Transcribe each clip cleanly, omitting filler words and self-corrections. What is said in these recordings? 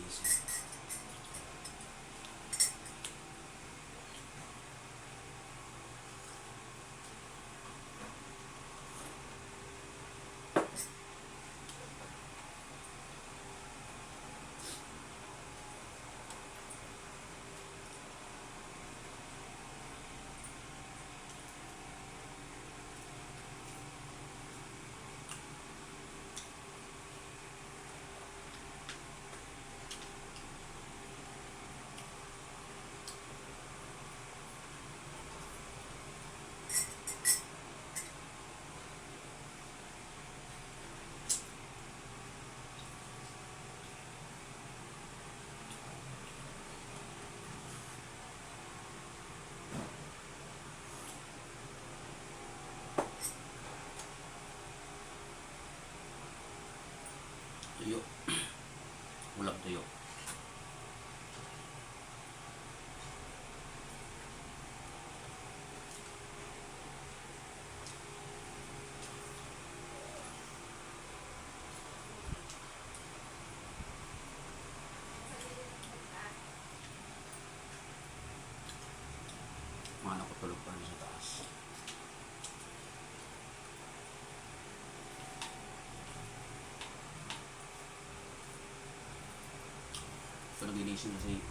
gising. Tuyo. Ulam tuyo. Mga nakatulog pa rin sa taas. Ito nagigising kasi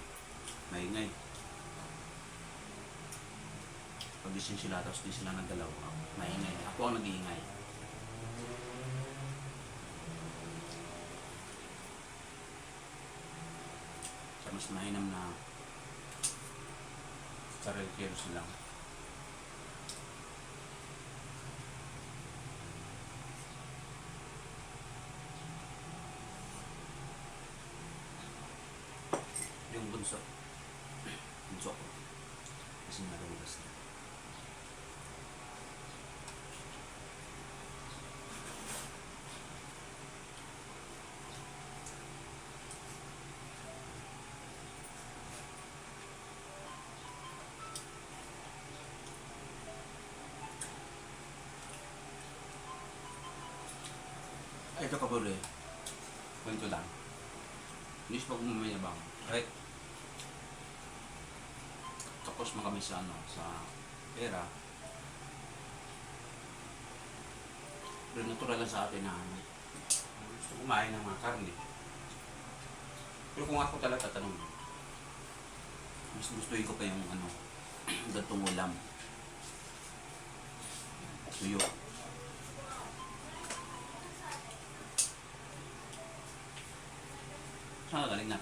maingay. Pag gising sila tapos di sila nagdalaw, maingay. Ako ang nag-iingay. Sa mas mainam na sarili lang. Yung bunso ko kasi nalabas na. Ay, ito kabuli. Kwento lang. News pag umamayabang. Right? Tapos mga kami sa pera. Pero natural lang sa atin na gusto kumain ng mga karne. Pero kung ako talaga tatanong, mas gustuin ko pa yung gantong ulam. Tuyo. Saan ka galing na?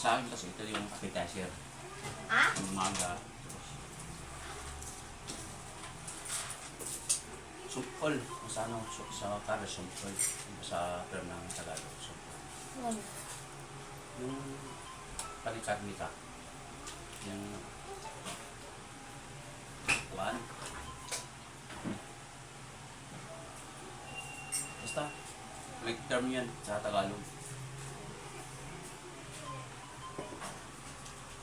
Sa akin kasi ito yung appetizer. Yung umaga. Supol. Sa kara supol. Sa term ng Tagalog. Supol. Yung palikarnika. Yung one. Basta, may term yan sa Tagalog.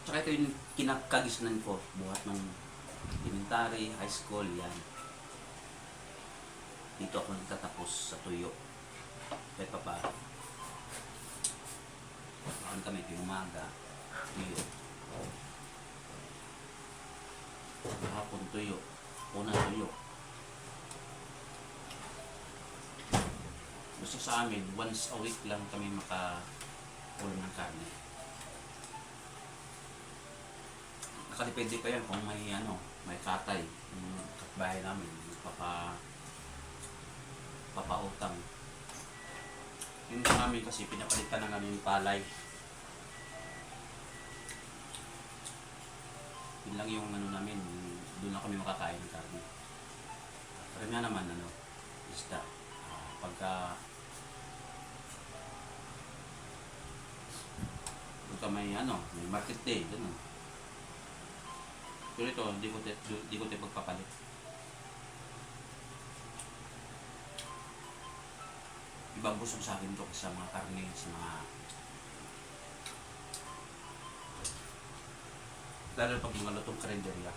Tsaka ito yung kinakagisnan ko buhat ng elementary, high school, yan. Dito ako nagtatapos sa tuyo. Kahit pa pa. Bakit kami umaga, tuyo. Hapon tuyo. Una tuyo. Basta sa amin, once a week lang kami maka-ulam ng karne. Nakadepende pa yan kung may katay. Yung kapbahay namin, papautang. Yun sa amin kasi pinapalitan na namin yung palay. Yun lang yung namin, doon lang kami makakain ng karne. Pero nga naman, isda. Pagka may market day, gano'n. Pero ito, di ko pagpapalit. Ibang busog sa akin ito sa mga karne, sa mga lalo pag mga lutong karinderya.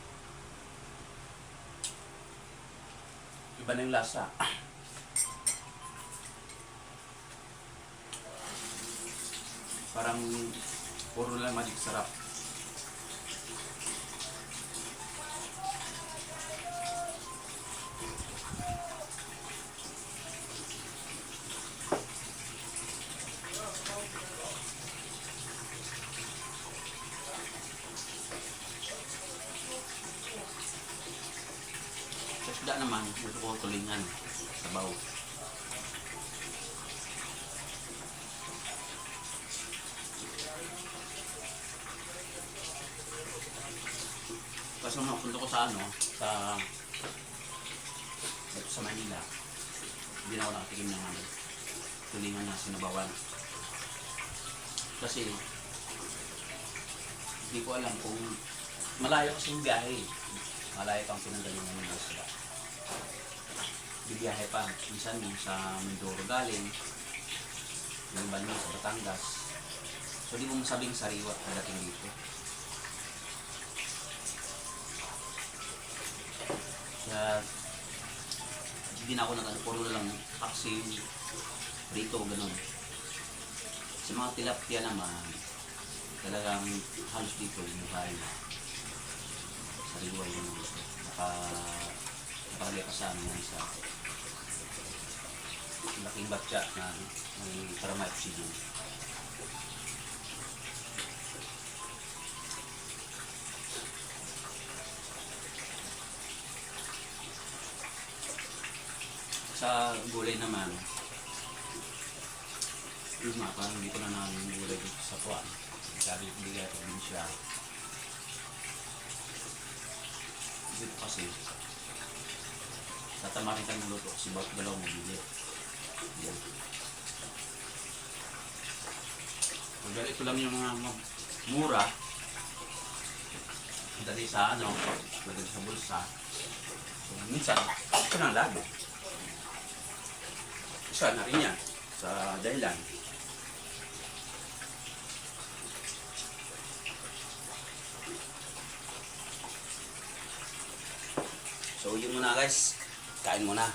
Iba Iba na yung lasa. Parang puro lang magic sarap. Sa isda naman, gusto ko tulingan. Sabaw. Kasi nung napunta ko sa ano, sa Manila, hindi na ako nakatikim ng ano, tulingan na sinabawan. Kasi, hindi ko alam kung malayo kasi yung biyahe. Malayo pang pinanggalingan ng isda. Bibiyahe pa, minsan yung sa Mindoro galing, yung banyo sa Batangas. So, di mo masabing sariwa pagdating dito. Kaya, hindi na ako puro na lang paksiw, rito, ganun. Sa mga tilapia naman, talagang halos dito yung bahay na sariwa yung gusto. Nakalagay pa sa amin sa laking batya na may para may oxygen. Sa gulay naman, yun nga, parang hindi ko na namin gulay dito sa kuwan. Sabi ko bigay ko din siya. Dito kasi, tatamarin ka ng luto kasi bawat galaw mo bigay. Yan. Magalit ko lang yung mga mura. Dali sa ano, lagay sa bulsa. So, minsan, ito na lalo. Isa na rin yan sa dahilan. So yun muna guys, kain muna.